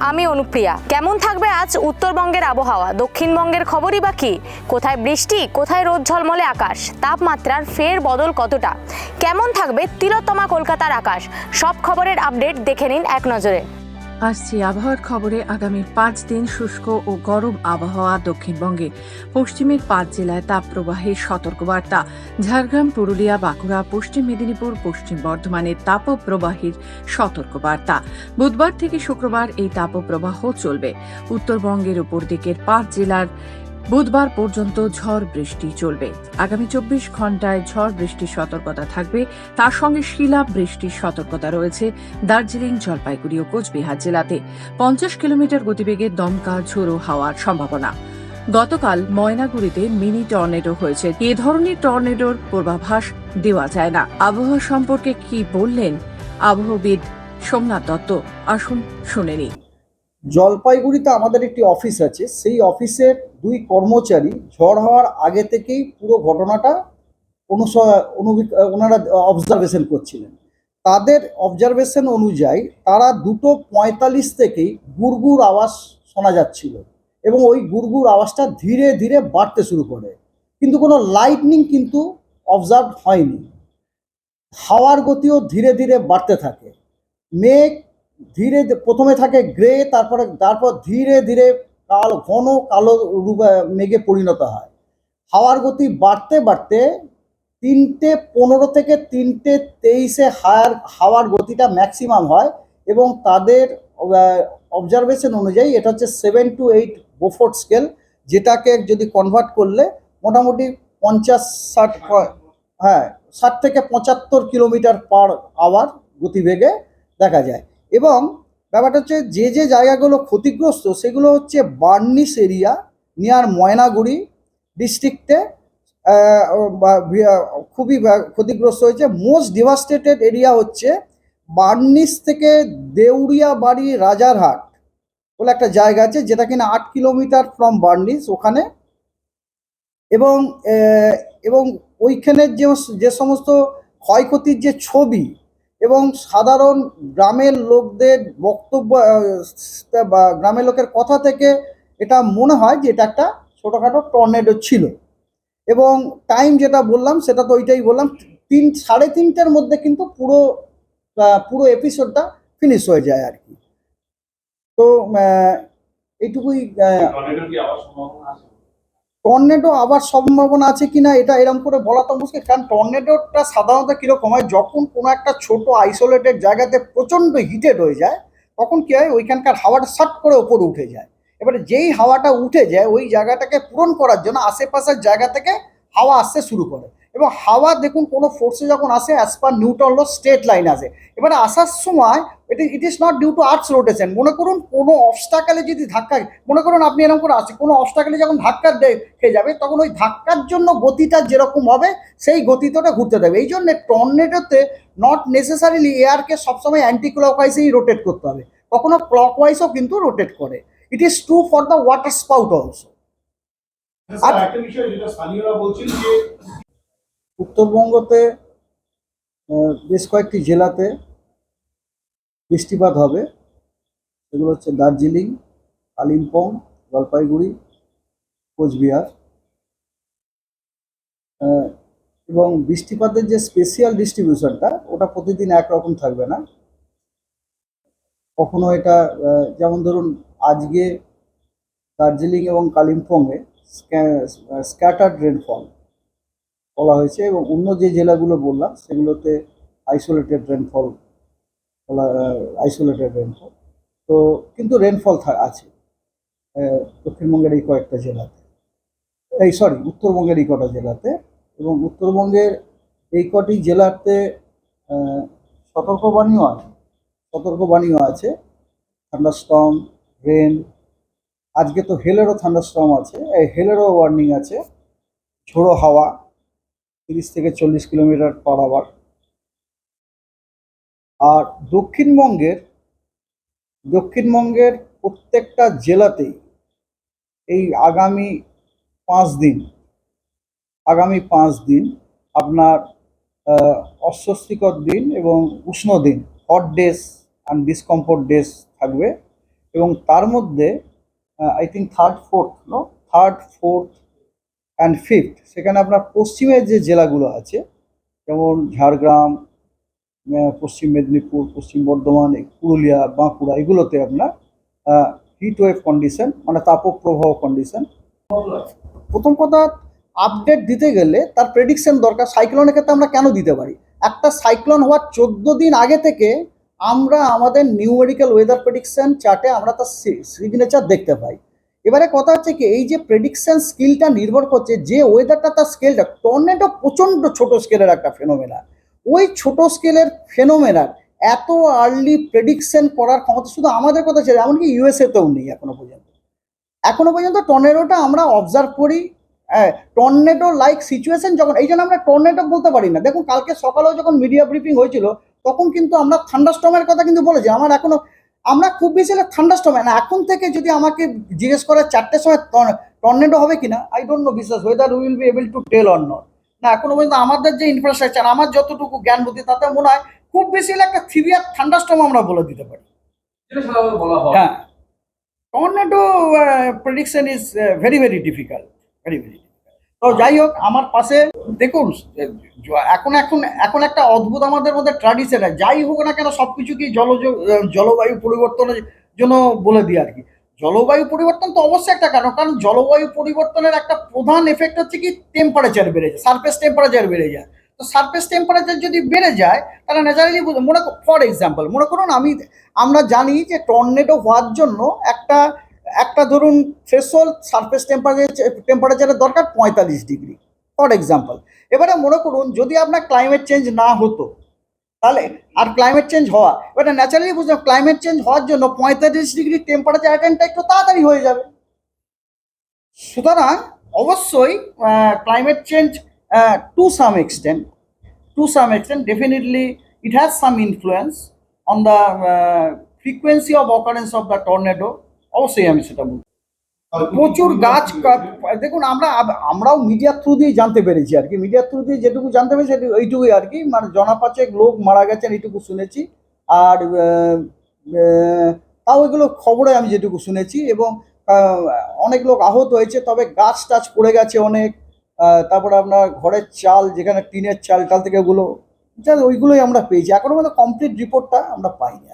আমি অনুপ্রিয়া। কেমন থাকবে আজ উত্তরবঙ্গের আবহাওয়া, দক্ষিণবঙ্গের খবরই বা কি? কোথায় বৃষ্টি, কোথায় রোদ ঝলমলে আকাশ, তাপমাত্রার ফের বদল কতটা, কেমন থাকবে তিলোত্তমা কলকাতার আকাশ, সব খবরের আপডেট দেখে নিন এক নজরে। আসছি আবহাওয়ার খবরে। আগামী 5 দিন শুষ্ক ও গরম আবহাওয়া দক্ষিণবঙ্গে। পশ্চিমের 5 জেলায় তাপপ্রবাহের সতর্কবার্তা। ঝাড়গ্রাম, পুরুলিয়া, বাঁকুড়া, পশ্চিম মেদিনীপুর, পশ্চিম বর্ধমানের তাপপ্রবাহের সতর্কবার্তা। বুধবার থেকে শুক্রবার এই তাপপ্রবাহ চলবে। উত্তরবঙ্গের উপর দিকের 5 জেলার বুধবার পর্যন্ত ঝড় বৃষ্টি চলবে। আগামী 24 ঘন্টায় ঝড় বৃষ্টির সতর্কতা থাকবে। তার সঙ্গে শিলা বৃষ্টির সতর্কতা রয়েছে দার্জিলিং, জলপাইগুড়ি ও কোচবিহার জেলাতে। 50 কিলোমিটার গতিবেগে দমকা ঝোড়ো হাওয়ার সম্ভাবনা। গতকাল ময়নাগুড়িতে মিনি টর্নেডো হয়েছে। এ ধরনের টর্নেডোর পূর্বাভাস দেওয়া যায় না। আবহাওয়া সম্পর্কে কি বললেন আবহাওয়াবিদ সোমনাথ দত্ত, আসুন শুনে নিই। জলপাইগুড়িতে আমাদের একটি অফিস আছে, সেই অফিসের 2 কর্মচারী ঝড় হওয়ার আগে থেকেই পুরো ঘটনাটা ওনারা অবজারভেশন করছিলেন। তাদের অবজারভেশন অনুযায়ী তারা 2:45 থেকেই গুড়গুড় আওয়াজ শোনা যাচ্ছিল এবং ওই গুড়গুড় আওয়াজটা ধীরে ধীরে বাড়তে শুরু করে, কিন্তু কোনো লাইটনিং কিন্তু অবজার্ভ হয়নি। হাওয়ার গতিও ধীরে ধীরে বাড়তে থাকে। মেঘ ধীরে প্রথমে থাকে গ্রে, তারপর ধীরে ধীরে ঘন কালো মেঘে পরিণত হয়। হাওয়ার গতি বাড়তে বাড়তে 3:15 থেকে 3:23-এ হাওয়ার গতিটা ম্যাক্সিমাম হয় এবং তাদের অবজারভেশন অনুযায়ী এটা হচ্ছে 7 to 8 বোফোর্ট স্কেল, যেটাকে যদি কনভার্ট করলে মোটামুটি 60 থেকে 75 কিলোমিটার পার আওয়ার গতিবেগে দেখা যায়। এবং ব্যাপারটা হচ্ছে যে যে জায়গাগুলো ক্ষতিগ্রস্ত সেগুলো হচ্ছে বার্নিশ এরিয়া নিয়ার ময়নাগুড়ি ডিস্ট্রিক্টে খুবই ক্ষতিগ্রস্ত হয়েছে। মোস্ট ডিভাস্টেটেড এরিয়া হচ্ছে বার্নিশ থেকে দেউরিয়া বাড়ি রাজারহাট বলে একটা জায়গা আছে, যেটা কিনা 8 কিলোমিটার ফ্রম বার্নিশ ওখানে। এবং এবং ওইখানে যে সমস্ত ক্ষয়ক্ষতির যে ছবি এবং সাধারণ গ্রামের লোকদের বক্তব্য বা গ্রামের লোকের কথা থেকে এটা মনে হয় যে এটা একটা ছোটোখাটো টর্নেডো ছিল। এবং টাইম যেটা বললাম সেটা তো ওইটাই বললাম, 3-3:30টার মধ্যে কিন্তু পুরো এপিসোডটা ফিনিশ হয়ে যায় আর কি। তো এইটুকুই। টর্নেডো আবার সম্ভাবনা আছে কিনা এটা এরকম করে বলা তো মুশকিল, কারণ টর্নেডোটা সাধারণত কীরকম হয়, যখন কোনো একটা ছোট আইসোলেটেড জায়গাতে প্রচণ্ড হিটেড হয়ে যায় তখন কী হয়, ওইখানকার হাওয়াটা সাট করে ওপরে উঠে যায়। এবারে যেই হাওয়াটা উঠে যায় ওই জায়গাটাকে পূরণ করার জন্য আশেপাশের জায়গা থেকে হাওয়া আসতে শুরু করে। এবং হাওয়া দেখুন কোনো ফোর্সে যখন আসে as per Newton law straight line আসে। এবারে আসার সময় it is not due to Earth's rotation. মনে করুন কোনো অবস্টাকেলে যদি ধাক্কা, মনে করুন আপনি এরকম করে আসে কোনো অবস্টাকেলে যখন ধাক্কা খেয়ে যাবে তখন ওই ধাক্কার জন্য গতিটা যেরকম হবে সেই গতিটা ঘুরতে দেবে। এই জন্য টর্নেডোতে নট নেসেসারিলি এয়ারকে সবসময় অ্যান্টি ক্লকওয়াইজেই রোটেট করতে হবে, কখনো ক্লকওয়াইজও কিন্তু রোটেট করে। It is true for the water spout also. আর একটা বিষয় যেটা স্থানীয়রা বলছেন যে উত্তরবঙ্গতে বেশ কয়েকটি জেলাতে বৃষ্টিপাত হবে। সেগুলো হচ্ছে দার্জিলিং, কালিম্পং, জলপাইগুড়ি, কোচবিহার। এবং বৃষ্টিপাতের যে স্পেশিয়াল ডিস্ট্রিবিউশনটা ওটা প্রতিদিন একরকম থাকবে না। কখনো এটা যেমন ধরুন আজকে দার্জিলিং এবং কালিম্পংয়ে স্ক্যাটার্ড রেনফল বলা হয়েছে এবং অন্য যে জেলাগুলো বললাম সেগুলোতে আইসোলেটেড রেনফল তো কিন্তু রেনফল আছে দক্ষিণবঙ্গের এই কয়েকটা জেলাতে, উত্তরবঙ্গের এই কটা জেলাতে। এবং উত্তরবঙ্গের এই কটি জেলাতে সতর্কবাণীও আছে থান্ডারস্টর্ম, রেন। আজকে তো হেলেরও থান্ডারস্টর্ম আছে, এই হেলেরও ওয়ার্নিং আছে। ঝোড়ো হাওয়া 30 থেকে 40 কিলোমিটার পার আওয়ার। আর দক্ষিণবঙ্গের প্রত্যেকটা জেলাতেই এই আগামী 5 দিন আপনার অস্বস্তিকর দিন এবং উষ্ণ দিন, hot days and discomfort days থাকবে। এবং তার মধ্যে I think third fourth and fifth সেখানে আপনার পশ্চিমের যে জেলাগুলো আছে যেমন ঝাড়গ্রাম, পশ্চিম মেদিনীপুর, পশ্চিম বর্ধমান, পুরুলিয়া, বাঁকুড়া, এগুলোতে আপনার হিট ওয়েভ কন্ডিশন মানে তাপপ্রবাহ কন্ডিশন। প্রথম কথা, আপডেট দিতে গেলে তার প্রেডিকশন দরকার। সাইক্লোনের ক্ষেত্রে আমরা কেন দিতে পারি, একটা সাইক্লোন হওয়ার 14 দিন আগে থেকে আমরা আমাদের নিউমেরিক্যাল ওয়েদার প্রেডিকশন চার্টে আমরা তার সিগনেচার দেখতে পাই। এবারে কথা হচ্ছে কি, এই যে প্রেডিকশন স্কিলটা নির্ভর করছে যে ওয়েদারটা, তার স্কেলটা। টর্নেডো প্রচণ্ড ছোট স্কেলের একটা ফেনোমেনা। ওই ছোট স্কেলের ফেনোমেনার এত আর্লি প্রেডিকশন করার ক্ষমতা শুধু আমাদের কথা ছিল, এমনকি ইউএসএতেও নেই এখনো পর্যন্ত টর্নেডোটা আমরা অবজার্ভ করি টর্নেডো লাইক সিচুয়েশন যখন, এই জন্য আমরা টর্নেডো বলতে পারি না। দেখুন কালকে সকালেও যখন মিডিয়া ব্রিফিং হয়েছিল তখন কিন্তু আমরা থান্ডারস্টর্মের কথা কিন্তু বলেছি। আমরা খুব বেশি হলে থান্ডারস্টর্ম না, এখন থেকে যদি আমাকে জিজ্ঞেস করে 4টের সময় টর্নেডো হবে কিনা, আই ডোন্ট নো বিশ্বাস whether will be able to tell or not. না, এখনো পর্যন্ত আমাদের যে ইনফ্রাস্ট্রাকচার, আমার যতটুকু জ্ঞান বুদ্ধি, তাতে মনে হয় খুব বেশি হলে একটা সিভিয়ার থান্ডারস্টর্ম আমরা বলে দিতে পারি। হ্যাঁ, tornado prediction is very very difficult, very very. তো যাই হোক, আমার পাশে দেখুন এখন একটা অদ্ভুত আমাদের মধ্যে ট্র্যাডিশন, যাই হোক না কেন সবকিছু কি জলবায়ু পরিবর্তনের জন্য বলে দিই আর কি। জলবায়ু পরিবর্তন তো অবশ্যই একটা কারণ জলবায়ু পরিবর্তনের একটা প্রধান এফেক্ট হচ্ছে কি টেম্পারেচার বেড়ে যায়, সারফেস টেম্পারেচার বেড়ে যায়। তো সারফেস টেম্পারেচার যদি বেড়ে যায় তাহলে ন্যাচারালি ফর এক্সাম্পল মনে করুন আমরা জানি যে টর্নেডো হওয়ার জন্য একটা ধরুন থ্রেশহোল্ড সারফেস টেম্পারেচারের দরকার 45 ডিগ্রি ফর এক্সাম্পল। এবারে মনে করুন যদি আপনার ক্লাইমেট চেঞ্জ না হতো তাহলে, আর ক্লাইমেট চেঞ্জ হওয়া, এবারে ন্যাচারালি বুঝলাম ক্লাইমেট চেঞ্জ হওয়ার জন্য 45 ডিগ্রি টেম্পারেচার অ্যাটেন্ডটা একটু তাড়াতাড়ি হয়ে যাবে। সুতরাং অবশ্যই climate change to some extent definitely it has some influence on the frequency of occurrence of the tornado. অবশ্যই আমি সেটা বলবো। প্রচুর গাছ দেখুন আমরাও মিডিয়ার থ্রু দিয়ে জানতে পেরেছি আর কি, মিডিয়ার থ্রু দিয়ে যেটুকু জানতে পেরেছি এইটুকুই আর কি, মানে জনাপাচেক লোক মারা গেছেন এইটুকু শুনেছি। আর তাও এগুলো খবরে আমি যেটুকু শুনেছি, এবং অনেক লোক আহত হয়েছে, তবে গাছ টাছ পড়ে গেছে অনেক। তারপরে আপনার ঘরের চাল, যেখানে টিনের চাল থেকে ওইগুলোই আমরা পেয়েছি। এখনো মধ্যে কমপ্লিট রিপোর্টটা আমরা পাইনি।